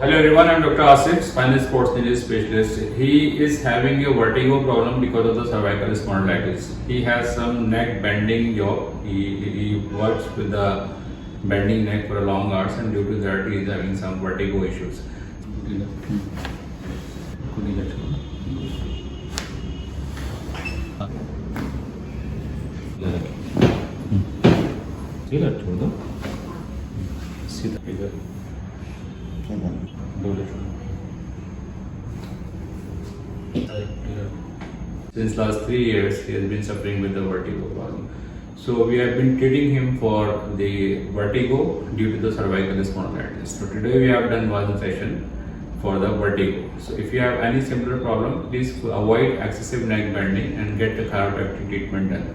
Hello everyone, I'm Dr. Asif, spinal sports injury specialist. He is having a vertigo problem because of the cervical spondylitis. He has some neck bending job. He works with the bending neck for a long hours, and due to that he is having some vertigo issues. छोड़ दो सीधा इधर Since last 3 years, he has been suffering with the vertigo problem. So we have been treating him for the vertigo due to the cervical spondylitis. So today we have done one session for the vertigo. So if you have any similar problem, please avoid excessive neck bending and get the chiropractic treatment done.